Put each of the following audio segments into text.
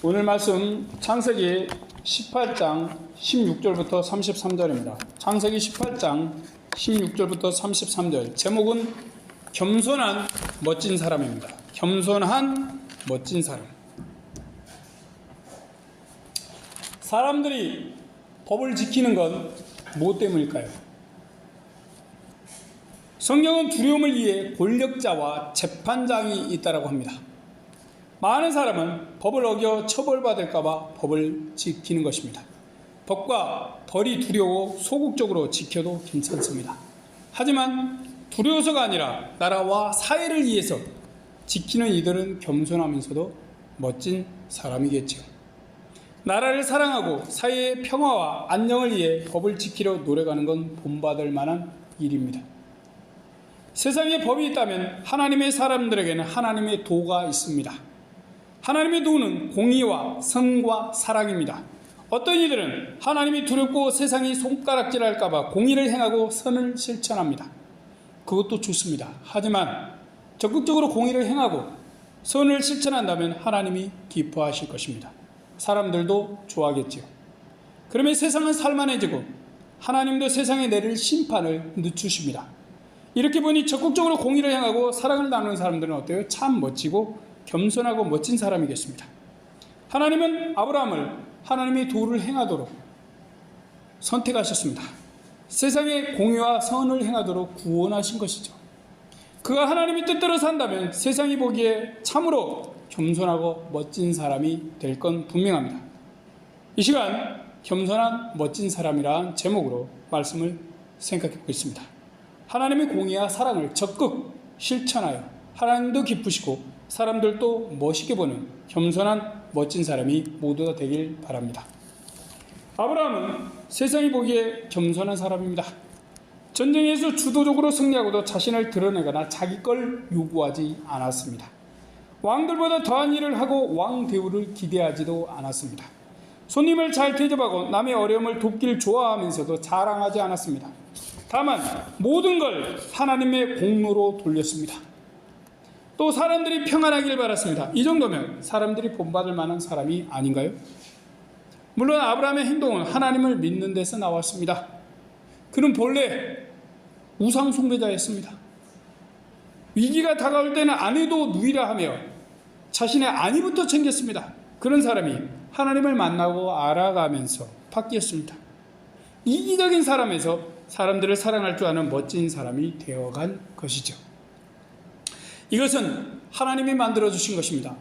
오늘 말씀 창세기 18장 16절부터 33절입니다. 창세기 18장 16절부터 33절. 제목은 겸손한 멋진 사람입니다. 겸손한 멋진 사람. 사람들이 법을 지키는 건 무엇 때문일까요? 성경은 두려움을 위해 권력자와 재판장이 있다고 합니다. 많은 사람은 법을 어겨 처벌받을까 봐 법을 지키는 것입니다. 법과 벌이 두려워 소극적으로 지켜도 괜찮습니다. 하지만 두려워서가 아니라 나라와 사회를 위해서 지키는 이들은 겸손하면서도 멋진 사람이겠죠. 나라를 사랑하고 사회의 평화와 안녕을 위해 법을 지키려 노력하는 건 본받을 만한 일입니다. 세상에 법이 있다면 하나님의 사람들에게는 하나님의 도가 있습니다. 하나님의 도는 공의와 선과 사랑입니다. 어떤 이들은 하나님이 두렵고 세상이 손가락질할까 봐 공의를 행하고 선을 실천합니다. 그것도 좋습니다. 하지만 적극적으로 공의를 행하고 선을 실천한다면 하나님이 기뻐하실 것입니다. 사람들도 좋아하겠지요. 그러면 세상은 살만해지고 하나님도 세상에 내릴 심판을 늦추십니다. 이렇게 보니 적극적으로 공의를 행하고 사랑을 나누는 사람들은 어때요? 참 멋지고 겸손하고 멋진 사람이겠습니다. 하나님은 아브라함을 하나님의 도를 행하도록 선택하셨습니다. 세상에 공의와 선을 행하도록 구원하신 것이죠. 그가 하나님의 뜻대로 산다면 세상이 보기에 참으로 겸손하고 멋진 사람이 될 건 분명합니다. 이 시간 겸손한 멋진 사람이라는 제목으로 말씀을 생각해 보겠습니다. 하나님의 공의와 사랑을 적극 실천하여 하나님도 기쁘시고 사람들도 멋있게 보는 겸손한 멋진 사람이 모두 다 되길 바랍니다. 아브라함은 세상이 보기에 겸손한 사람입니다. 전쟁에서 주도적으로 승리하고도 자신을 드러내거나 자기 걸 요구하지 않았습니다. 왕들보다 더한 일을 하고 왕 대우를 기대하지도 않았습니다. 손님을 잘 대접하고 남의 어려움을 돕기를 좋아하면서도 자랑하지 않았습니다. 다만 모든 걸 하나님의 공로로 돌렸습니다. 또 사람들이 평안하길 바랐습니다. 이 정도면 사람들이 본받을 만한 사람이 아닌가요? 물론 아브라함의 행동은 하나님을 믿는 데서 나왔습니다. 그는 본래 우상 숭배자였습니다. 위기가 다가올 때는 아내도 누이라 하며 자신의 아내부터 챙겼습니다. 그런 사람이 하나님을 만나고 알아가면서 바뀌었습니다. 이기적인 사람에서 사람들을 사랑할 줄 아는 멋진 사람이 되어간 것이죠. 이것은 하나님이 만들어주신 것입니다.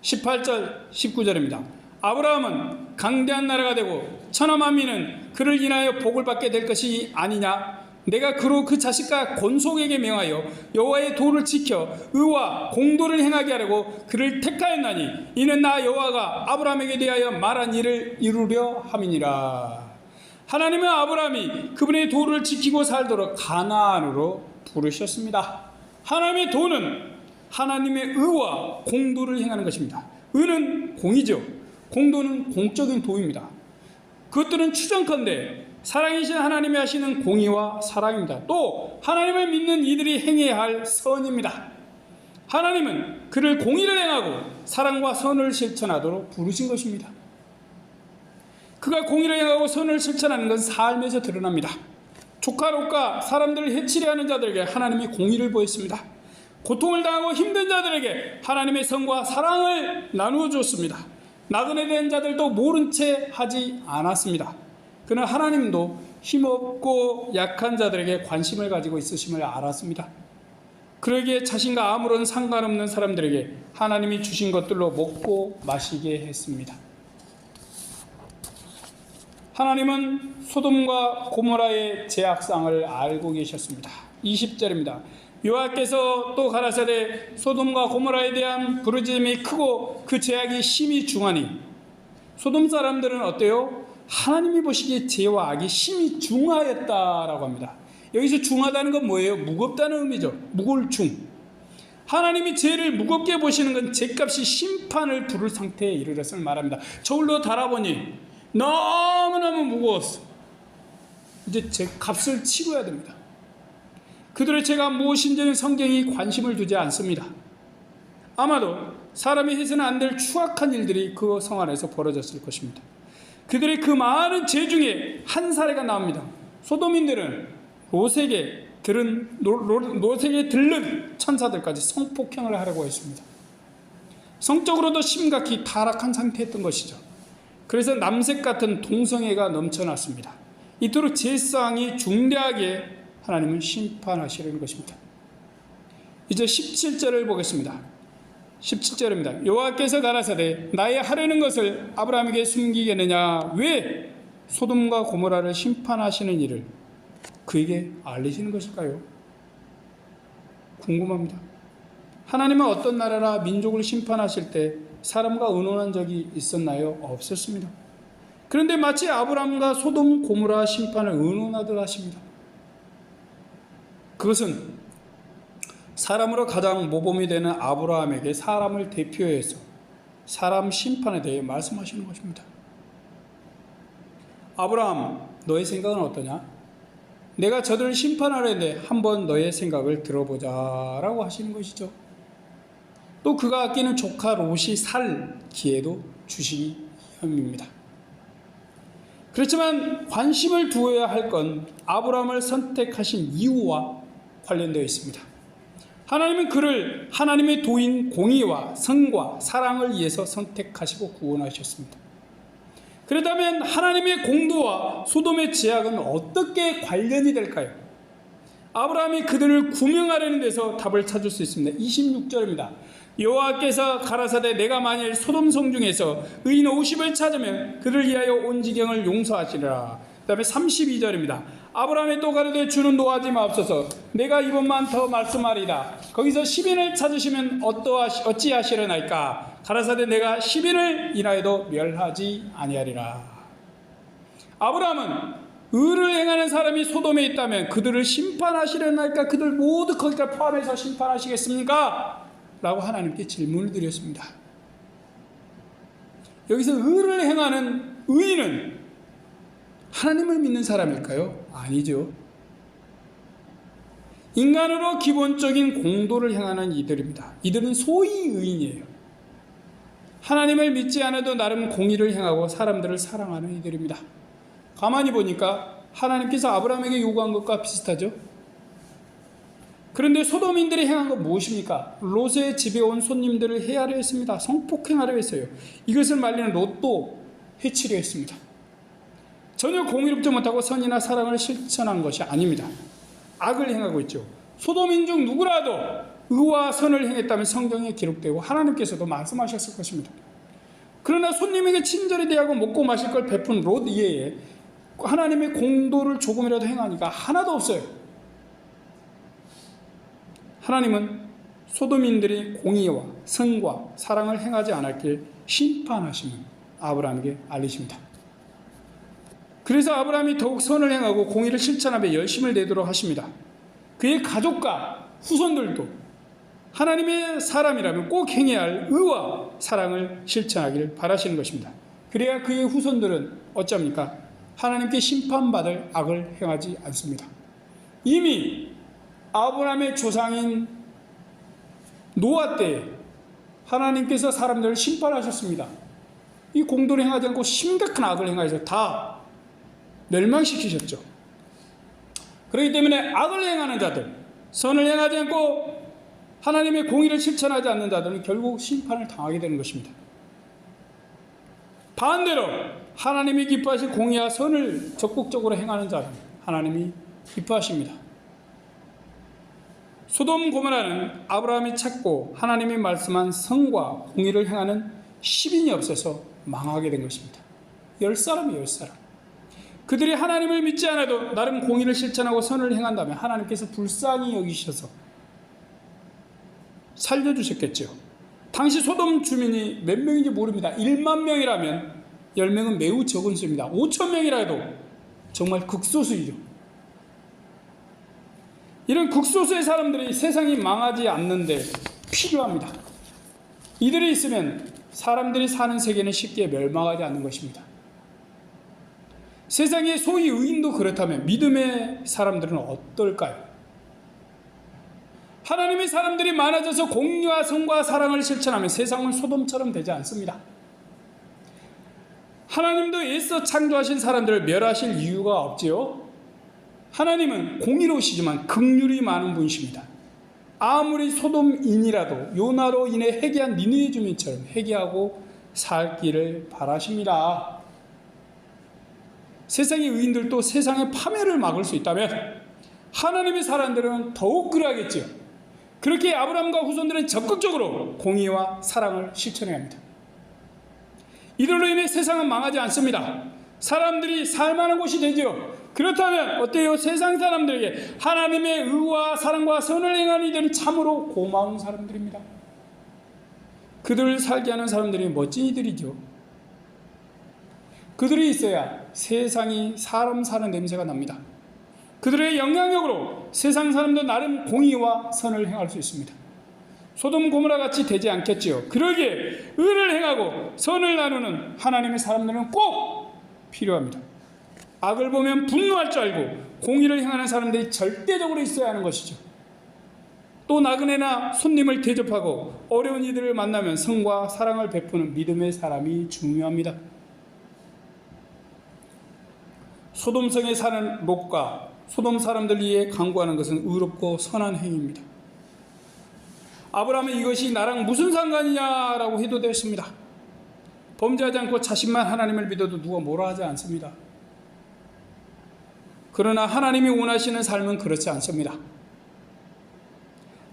18절 19절입니다. 아브라함은 강대한 나라가 되고 천하만민은 그를 인하여 복을 받게 될 것이 아니냐. 내가 그로 그 자식과 권속에게 명하여 여호와의 도를 지켜 의와 공도를 행하게 하려고 그를 택하였나니 이는 나 여호와가 아브라함에게 대하여 말한 일을 이루려 함이니라. 하나님은 아브라함이 그분의 도를 지키고 살도록 가나안으로 부르셨습니다. 하나님의 도는 하나님의 의와 공도를 행하는 것입니다. 의는 공이죠. 공도는 공적인 도입니다. 그것들은 추정컨대 사랑이신 하나님이 하시는 공의와 사랑입니다. 또 하나님을 믿는 이들이 행해야 할 선입니다. 하나님은 그를 공의를 행하고 사랑과 선을 실천하도록 부르신 것입니다. 그가 공의를 행하고 선을 실천하는 건 삶에서 드러납니다. 조카롯과 사람들을 해치려 하는 자들에게 하나님이 공의를 보였습니다. 고통을 당하고 힘든 자들에게 하나님의 선과 사랑을 나누어 주었습니다. 나그네 된 자들도 모른 채 하지 않았습니다. 그는 하나님도 힘없고 약한 자들에게 관심을 가지고 있으심을 알았습니다. 그러기에 자신과 아무런 상관없는 사람들에게 하나님이 주신 것들로 먹고 마시게 했습니다. 하나님은 소돔과 고모라의 죄악상을 알고 계셨습니다. 20절입니다. 여호와께서 또 가라사대 소돔과 고모라에 대한 부르짖음이 크고 그 죄악이 심히 중하니. 소돔 사람들은 어때요? 하나님이 보시기에 죄와 악이 심히 중하였다라고 합니다. 여기서 중하다는 건 뭐예요? 무겁다는 의미죠. 무거울 중. 하나님이 죄를 무겁게 보시는 건 죄값이 심판을 부를 상태에 이르렀음을 말합니다. 저울로 달아보니 너무너무 무거웠어. 이제 죄값을 치러야 됩니다. 그들의 죄가 무엇인지는 성경이 관심을 두지 않습니다. 아마도 사람이 해서는 안 될 추악한 일들이 그 성 안에서 벌어졌을 것입니다. 그들의 그 많은 죄 중에 한 사례가 나옵니다. 소돔인들은 롯에게 들른 천사들까지 성폭행을 하려고 했습니다. 성적으로도 심각히 타락한 상태였던 것이죠. 그래서 남색 같은 동성애가 넘쳐났습니다. 이토록 제사항이 중대하게 하나님은 심판하시려는 것입니다. 이제 17절을 보겠습니다. 17절입니다. 여호와께서 가라사대 나의 하려는 것을 아브라함에게 숨기겠느냐, 왜 소돔과 고모라를 심판하시는 일을 그에게 알리시는 것일까요? 궁금합니다. 하나님은 어떤 나라나 민족을 심판하실 때 사람과 의논한 적이 있었나요? 없었습니다. 그런데 마치 아브라함과 소돔 고모라 심판을 의논하듯 하십니다. 그것은 사람으로 가장 모범이 되는 아브라함에게 사람을 대표해서 사람 심판에 대해 말씀하시는 것입니다. 아브라함, 너의 생각은 어떠냐? 내가 저들을 심판하려는데 한번 너의 생각을 들어보자 라고 하시는 것이죠. 또 그가 아끼는 조카 롯이 살 기회도 주시기 위함입니다. 그렇지만 관심을 두어야 할 건 아브라함을 선택하신 이유와 관련되어 있습니다. 하나님은 그를 하나님의 도인 공의와 선과 사랑을 위해서 선택하시고 구원하셨습니다. 그렇다면 하나님의 공도와 소돔의 죄악은 어떻게 관련이 될까요? 아브라함이 그들을 구명하려는 데서 답을 찾을 수 있습니다. 26절입니다. 여호와께서 가라사대 내가 만일 소돔 성 중에서 의인 50을 찾으면 그를 위하여 온 지경을 용서하시리라. 그 다음에 32절입니다. 아브라함이 또 가로되 주는 노하지 마옵소서. 내가 이번만 더 말씀하리다. 거기서 10인을 찾으시면 어찌하시려나이까. 가라사대 내가 10인을 인하여도 멸하지 아니하리라. 아브라함은 의를 행하는 사람이 소돔에 있다면 그들을 심판하시려나이까. 그들 모두 거기까지 포함해서 심판하시겠습니까? 라고 하나님께 질문을 드렸습니다. 여기서 의를 행하는 의인은 하나님을 믿는 사람일까요? 아니죠. 인간으로 기본적인 공도를 행하는 이들입니다. 이들은 소위 의인이에요. 하나님을 믿지 않아도 나름 공의를 행하고 사람들을 사랑하는 이들입니다. 가만히 보니까 하나님께서 아브라함에게 요구한 것과 비슷하죠. 그런데 소돔인들이 행한 건 무엇입니까? 롯의 집에 온 손님들을 해하려 했습니다. 성폭행하려 했어요. 이것을 말리는 롯도 해치려 했습니다. 전혀 공의롭지 못하고 선이나 사랑을 실천한 것이 아닙니다. 악을 행하고 있죠. 소돔인 중 누구라도 의와 선을 행했다면 성경에 기록되고 하나님께서도 말씀하셨을 것입니다. 그러나 손님에게 친절히 대하고 먹고 마실 걸 베푼 롯 이외에 하나님의 공도를 조금이라도 행하니까 하나도 없어요. 하나님은 소돔인들이 공의와 선과 사랑을 행하지 않았길 심판하시는 아브라함에게 알리십니다. 그래서 아브라함이 더욱 선을 행하고 공의를 실천하며 열심을 내도록 하십니다. 그의 가족과 후손들도 하나님의 사람이라면 꼭 행해야 할 의와 사랑을 실천하기를 바라시는 것입니다. 그래야 그의 후손들은 어쩝니까? 하나님께 심판받을 악을 행하지 않습니다. 이미 아브라함의 조상인 노아 때 하나님께서 사람들을 심판하셨습니다. 이 공도를 행하지 않고 심각한 악을 행하여서 다 멸망시키셨죠. 그렇기 때문에 악을 행하는 자들, 선을 행하지 않고 하나님의 공의를 실천하지 않는 자들은 결국 심판을 당하게 되는 것입니다. 반대로 하나님이 기뻐하실 공의와 선을 적극적으로 행하는 자는 하나님이 기뻐하십니다. 소돔 고모라는 아브라함이 찾고 하나님이 말씀한 선과 공의를 행하는 10인이 없어서 망하게 된 것입니다. 10사람이 10사람. 그들이 하나님을 믿지 않아도 나름 공의를 실천하고 선을 행한다면 하나님께서 불쌍히 여기셔서 살려주셨겠죠. 당시 소돔 주민이 몇 명인지 모릅니다. 1만 명이라면 10명은 매우 적은 수입니다. 5천 명이라도 정말 극소수이죠. 이런 극소수의 사람들이 세상이 망하지 않는데 필요합니다. 이들이 있으면 사람들이 사는 세계는 쉽게 멸망하지 않는 것입니다. 세상의 소위 의인도 그렇다면 믿음의 사람들은 어떨까요? 하나님의 사람들이 많아져서 공의와 성과 사랑을 실천하면 세상은 소돔처럼 되지 않습니다. 하나님도 애써 창조하신 사람들을 멸하실 이유가 없지요. 하나님은 공의로우시지만 긍휼이 많은 분이십니다. 아무리 소돔인이라도 요나로 인해 회개한 니느웨 주민처럼 회개하고 살기를 바라십니다. 세상의 의인들도 세상의 파멸을 막을 수 있다면 하나님의 사람들은 더욱 그러하겠지요. 그렇게 아브라함과 후손들은 적극적으로 공의와 사랑을 실천해야 합니다. 이들로 인해 세상은 망하지 않습니다. 사람들이 살만한 곳이 되지요. 그렇다면 어때요? 세상 사람들에게 하나님의 의와 사랑과 선을 행하는 이들은 참으로 고마운 사람들입니다. 그들을 살게 하는 사람들이 멋진 이들이죠. 그들이 있어야 세상이 사람 사는 냄새가 납니다. 그들의 영향력으로 세상 사람도 나름 공의와 선을 행할 수 있습니다. 소돔 고모라 같이 되지 않겠지요. 그러기에 의를 행하고 선을 나누는 하나님의 사람들은 꼭 필요합니다. 악을 보면 분노할 줄 알고 공의를 행하는 사람들이 절대적으로 있어야 하는 것이죠. 또 나그네나 손님을 대접하고 어려운 이들을 만나면 성과 사랑을 베푸는 믿음의 사람이 중요합니다. 소돔성에 사는 롯과 소돔 사람들 위해 강구하는 것은 의롭고 선한 행위입니다. 아브라함은 이것이 나랑 무슨 상관이냐라고 해도 됐습니다. 범죄하지 않고 자신만 하나님을 믿어도 누가 뭐라 하지 않습니다. 그러나 하나님이 원하시는 삶은 그렇지 않습니다.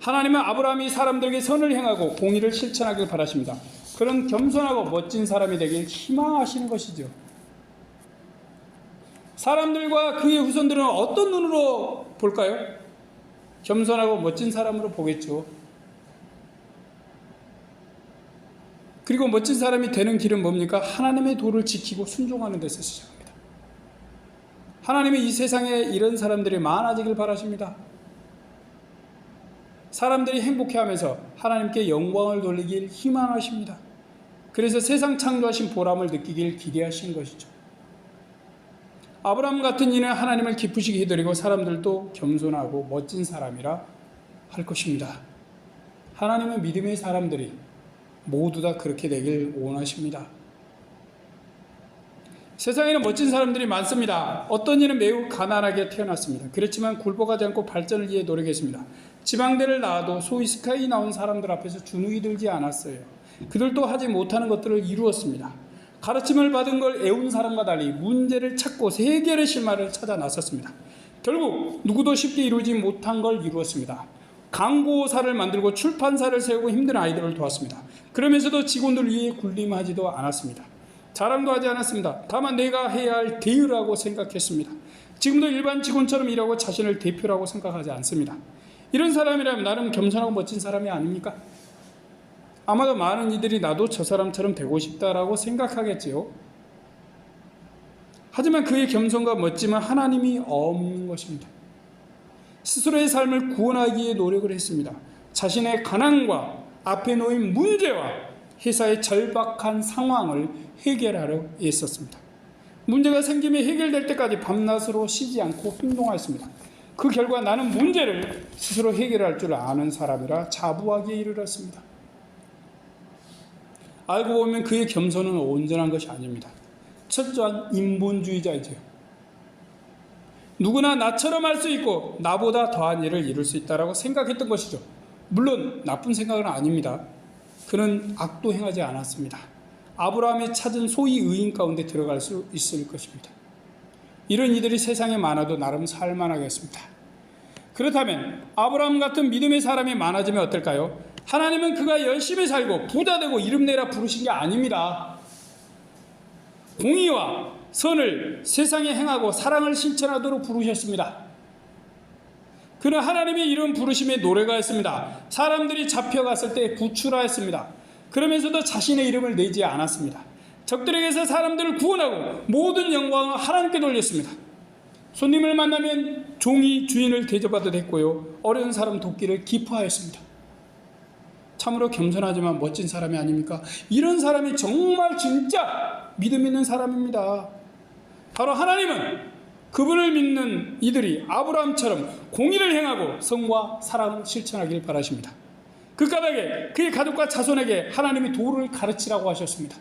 하나님은 아브라함이 사람들에게 선을 행하고 공의를 실천하길 바라십니다. 그런 겸손하고 멋진 사람이 되길 희망하시는 것이죠. 사람들과 그의 후손들은 어떤 눈으로 볼까요? 겸손하고 멋진 사람으로 보겠죠. 그리고 멋진 사람이 되는 길은 뭡니까? 하나님의 도를 지키고 순종하는 데서 시작합니다. 하나님이 이 세상에 이런 사람들이 많아지길 바라십니다. 사람들이 행복해하면서 하나님께 영광을 돌리길 희망하십니다. 그래서 세상 창조하신 보람을 느끼길 기대하신 것이죠. 아브라함 같은 이는 하나님을 기쁘시게 해드리고 사람들도 겸손하고 멋진 사람이라 할 것입니다. 하나님은 믿음의 사람들이 모두 다 그렇게 되길 원하십니다. 세상에는 멋진 사람들이 많습니다. 어떤 이는 매우 가난하게 태어났습니다. 그렇지만 굴복하지 않고 발전을 위해 노력했습니다. 지방대를 나와도 소위 스카이 나온 사람들 앞에서 주눅이 들지 않았어요. 그들도 하지 못하는 것들을 이루었습니다. 가르침을 받은 걸 애운 사람과 달리 문제를 찾고 해결의 실마리를 찾아 나섰습니다. 결국 누구도 쉽게 이루지 못한 걸 이루었습니다. 강고사를 만들고 출판사를 세우고 힘든 아이들을 도왔습니다. 그러면서도 직원들 위해 군림하지도 않았습니다. 자랑도 하지 않았습니다. 다만 내가 해야 할 대의라고 생각했습니다. 지금도 일반 직원처럼 일하고 자신을 대표라고 생각하지 않습니다. 이런 사람이라면 나름 겸손하고 멋진 사람이 아닙니까? 아마도 많은 이들이 나도 저 사람처럼 되고 싶다라고 생각하겠지요. 하지만 그의 겸손과 멋짐은 하나님이 없는 것입니다. 스스로의 삶을 구원하기 위해 노력을 했습니다. 자신의 가난과 앞에 놓인 문제와 회사의 절박한 상황을 해결하려 애썼습니다. 문제가 생기면 해결될 때까지 밤낮으로 쉬지 않고 행동하였습니다. 그 결과 나는 문제를 스스로 해결할 줄 아는 사람이라 자부하기에 이르렀습니다. 알고 보면 그의 겸손은 온전한 것이 아닙니다. 철저한 인본주의자이지요. 누구나 나처럼 할 수 있고 나보다 더한 일을 이룰 수 있다고 생각했던 것이죠. 물론 나쁜 생각은 아닙니다. 그는 악도 행하지 않았습니다. 아브라함이 찾은 소위 의인 가운데 들어갈 수 있을 것입니다. 이런 이들이 세상에 많아도 나름 살만하겠습니다. 그렇다면 아브라함 같은 믿음의 사람이 많아지면 어떨까요? 하나님은 그가 열심히 살고 부자되고 이름내라 부르신 게 아닙니다. 공의와 선을 세상에 행하고 사랑을 실천하도록 부르셨습니다. 그는 하나님의 이런 부르심에 노래가 했습니다. 사람들이 잡혀갔을 때 구출하였습니다. 그러면서도 자신의 이름을 내지 않았습니다. 적들에게서 사람들을 구원하고 모든 영광을 하나님께 돌렸습니다. 손님을 만나면 종이 주인을 대접하듯 했고요. 어려운 사람 돕기를 기뻐하였습니다. 참으로 겸손하지만 멋진 사람이 아닙니까? 이런 사람이 정말 진짜 믿음 있는 사람입니다. 바로 하나님은 그분을 믿는 이들이 아브라함처럼 공의를 행하고 성과 사랑을 실천하길 바라십니다. 그 까닭에 그의 가족과 자손에게 하나님이 도를 가르치라고 하셨습니다.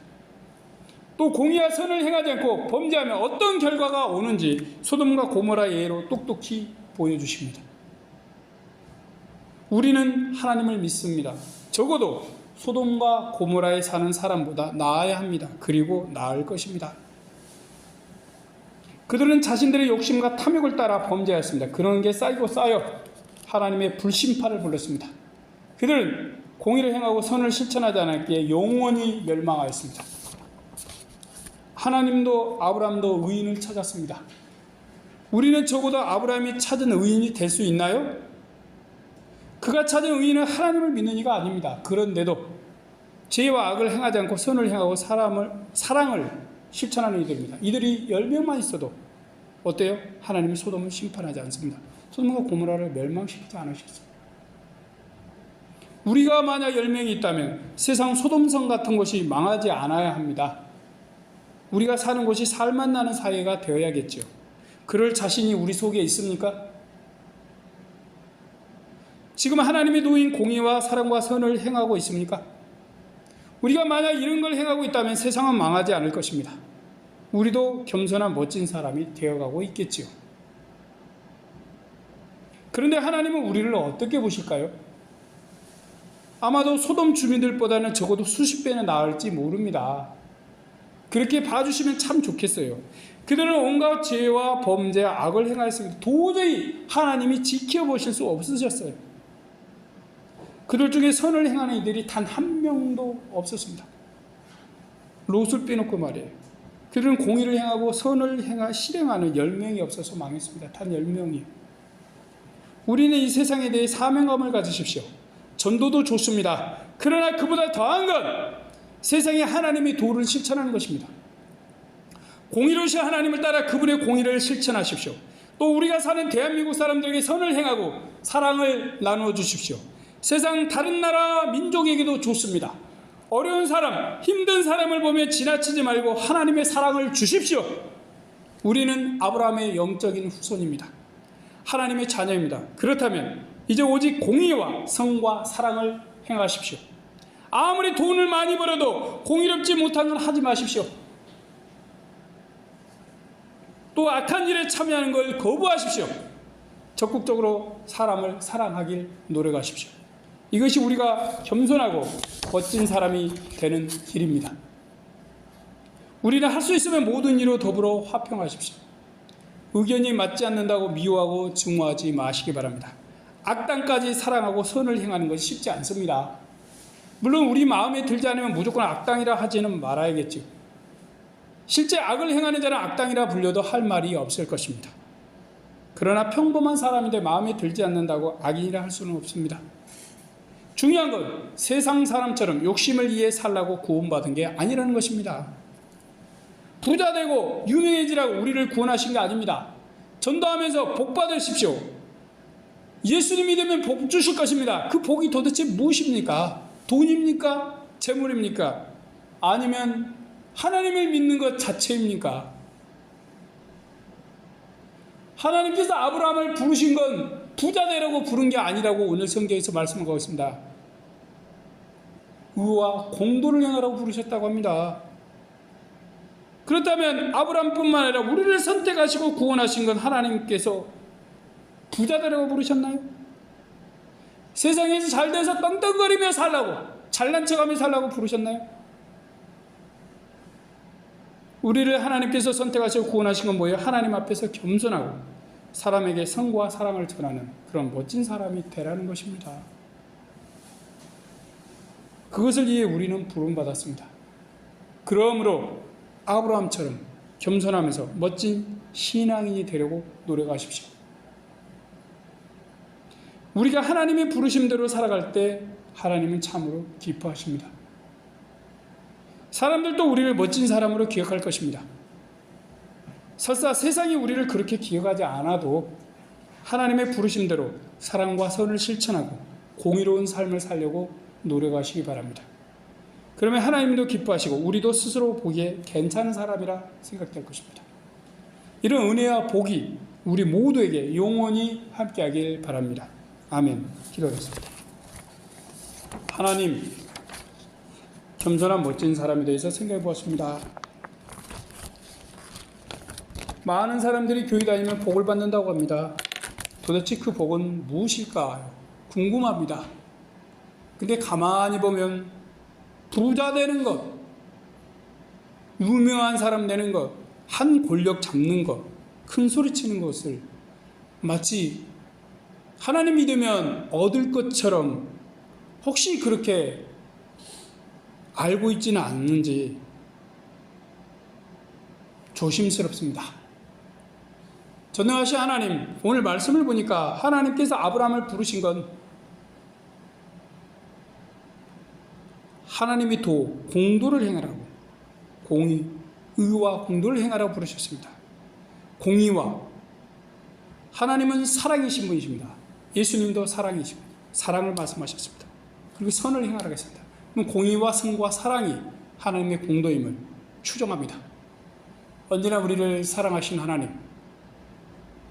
또 공의와 선을 행하지 않고 범죄하면 어떤 결과가 오는지 소돔과 고모라 예로 똑똑히 보여주십니다. 우리는 하나님을 믿습니다. 적어도 소돔과 고모라에 사는 사람보다 나아야 합니다. 그리고 나을 것입니다. 그들은 자신들의 욕심과 탐욕을 따라 범죄하였습니다. 그런 게 쌓이고 쌓여 하나님의 불심판을 불렀습니다. 그들은 공의를 행하고 선을 실천하지 않았기에 영원히 멸망하였습니다. 하나님도 아브라함도 의인을 찾았습니다. 우리는 적어도 아브라함이 찾은 의인이 될 수 있나요? 그가 찾은 의인은 하나님을 믿는 이가 아닙니다. 그런데도 죄와 악을 행하지 않고 선을 행하고 사랑을 실천하는 이들입니다. 이들이 10명만 있어도 어때요? 하나님이 소돔을 심판하지 않습니다. 소돔과 고모라를 멸망시키지 않으셨습니다. 우리가 만약 10명이 있다면 세상 소돔성 같은 곳이 망하지 않아야 합니다. 우리가 사는 곳이 살맛 나는 사회가 되어야겠죠. 그럴 자신이 우리 속에 있습니까? 지금 하나님이 놓인 공의와 사랑과 선을 행하고 있습니까? 우리가 만약 이런 걸 행하고 있다면 세상은 망하지 않을 것입니다. 우리도 겸손한 멋진 사람이 되어가고 있겠지요. 그런데 하나님은 우리를 어떻게 보실까요? 아마도 소돔 주민들보다는 적어도 수십 배는 나을지 모릅니다. 그렇게 봐주시면 참 좋겠어요. 그들은 온갖 죄와 범죄와 악을 행하였습니다. 도저히 하나님이 지켜보실 수 없으셨어요. 그들 중에 선을 행하는 이들이 단 한 명도 없었습니다. 롯을 빼놓고 말이에요. 그들은 공의를 행하고 선을 실행하는 10명이 없어서 망했습니다. 단 10명이요. 우리는 이 세상에 대해 사명감을 가지십시오. 전도도 좋습니다. 그러나 그보다 더한 건 세상에 하나님의 도를 실천하는 것입니다. 공의로우신 하나님을 따라 그분의 공의를 실천하십시오. 또 우리가 사는 대한민국 사람들에게 선을 행하고 사랑을 나누어 주십시오. 세상 다른 나라 민족에게도 좋습니다. 어려운 사람, 힘든 사람을 보며 지나치지 말고 하나님의 사랑을 주십시오. 우리는 아브라함의 영적인 후손입니다. 하나님의 자녀입니다. 그렇다면 이제 오직 공의와 성과 사랑을 행하십시오. 아무리 돈을 많이 벌어도 공의롭지 못한 건 하지 마십시오. 또 악한 일에 참여하는 걸 거부하십시오. 적극적으로 사람을 사랑하길 노력하십시오. 이것이 우리가 겸손하고 멋진 사람이 되는 길입니다. 우리는 할 수 있으면 모든 이로 더불어 화평하십시오. 의견이 맞지 않는다고 미워하고 증오하지 마시기 바랍니다. 악당까지 사랑하고 선을 행하는 것이 쉽지 않습니다. 물론 우리 마음에 들지 않으면 무조건 악당이라 하지는 말아야겠죠. 실제 악을 행하는 자는 악당이라 불려도 할 말이 없을 것입니다. 그러나 평범한 사람인데 마음에 들지 않는다고 악인이라 할 수는 없습니다. 중요한 건 세상 사람처럼 욕심을 이해 살라고 구원받은 게 아니라는 것입니다. 부자 되고 유명해지라고 우리를 구원하신 게 아닙니다. 전도하면서 복 받으십시오. 예수님 믿으면 복 주실 것입니다. 그 복이 도대체 무엇입니까? 돈입니까? 재물입니까? 아니면 하나님을 믿는 것 자체입니까? 하나님께서 아브라함을 부르신 건 부자 되라고 부른 게 아니라고 오늘 성경에서 말씀하고 있습니다. 의와 공도를 행하라고 부르셨다고 합니다. 그렇다면 아브라함뿐만 아니라 우리를 선택하시고 구원하신 건 하나님께서 부자 되라고 부르셨나요? 세상에서 잘 돼서 떵떵거리며 살라고, 잘난 척하며 살라고 부르셨나요? 우리를 하나님께서 선택하시고 구원하신 건 뭐예요? 하나님 앞에서 겸손하고 사람에게 성과 사랑을 전하는 그런 멋진 사람이 되라는 것입니다. 그것을 위해 우리는 부름받았습니다. 그러므로 아브라함처럼 겸손하면서 멋진 신앙인이 되려고 노력하십시오. 우리가 하나님의 부르심대로 살아갈 때 하나님은 참으로 기뻐하십니다. 사람들도 우리를 멋진 사람으로 기억할 것입니다. 설사 세상이 우리를 그렇게 기억하지 않아도 하나님의 부르심대로 사랑과 선을 실천하고 공의로운 삶을 살려고 노력하시기 바랍니다. 그러면 하나님도 기뻐하시고 우리도 스스로 보기에 괜찮은 사람이라 생각될 것입니다. 이런 은혜와 복이 우리 모두에게 영원히 함께하길 바랍니다. 아멘. 기도하겠습니다. 하나님, 겸손한 멋진 사람에 대해서 생각해 보았습니다. 많은 사람들이 교회 다니면 복을 받는다고 합니다. 도대체 그 복은 무엇일까요? 궁금합니다. 근데 가만히 보면 부자 되는 것, 유명한 사람 되는 것, 한 권력 잡는 것, 큰 소리 치는 것을 마치 하나님 믿으면 얻을 것처럼 혹시 그렇게 알고 있지는 않는지 조심스럽습니다. 전능하신 하나님, 오늘 말씀을 보니까 하나님께서 아브라함을 부르신 건 하나님이 공도를 행하라고, 공의, 의와 공도를 행하라고 부르셨습니다. 공의와, 하나님은 사랑이신 분이십니다. 예수님도 사랑이십니다. 사랑을 말씀하셨습니다. 그리고 선을 행하라고 했습니다. 그럼 공의와 선과 사랑이 하나님의 공도임을 추정합니다. 언제나 우리를 사랑하신 하나님,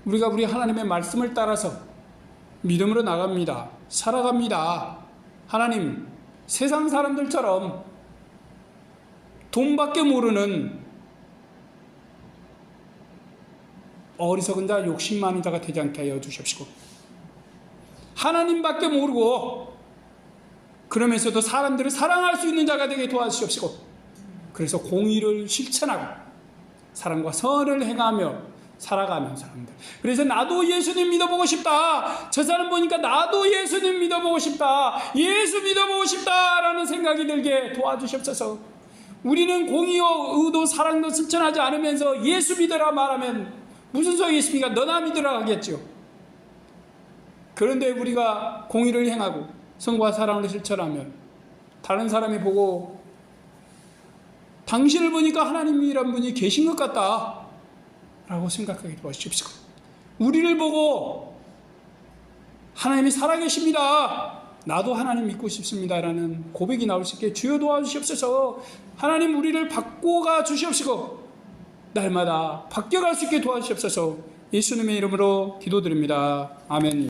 우리가 우리 하나님의 말씀을 따라서 믿음으로 나갑니다. 살아갑니다. 하나님, 세상 사람들처럼 돈밖에 모르는 어리석은 자, 욕심 많은 자가 되지 않게 하여 주십시고, 하나님밖에 모르고 그러면서도 사람들을 사랑할 수 있는 자가 되게 도와주십시고, 그래서 공의를 실천하고 사랑과 선을 행하며 살아가는 사람들. 그래서 나도 예수님 믿어보고 싶다, 저 사람 보니까 나도 예수님 믿어보고 싶다, 예수 믿어보고 싶다라는 생각이 들게 도와주시옵소서. 우리는 공의와 의도 사랑도 실천하지 않으면서 예수 믿으라 말하면 무슨 소용이 있습니까? 너나 믿으라 하겠죠. 그런데 우리가 공의를 행하고 선과 사랑을 실천하면 다른 사람이 보고 당신을 보니까 하나님이란 분이 계신 것 같다 라고 생각하게 도와주십시오. 우리를 보고 하나님이 살아계십니다, 나도 하나님 믿고 싶습니다 라는 고백이 나올 수 있게 주여 도와주시옵소서. 하나님, 우리를 바꿔가 주시옵시고 날마다 바뀌어갈 수 있게 도와주시옵소서. 예수님의 이름으로 기도드립니다. 아멘.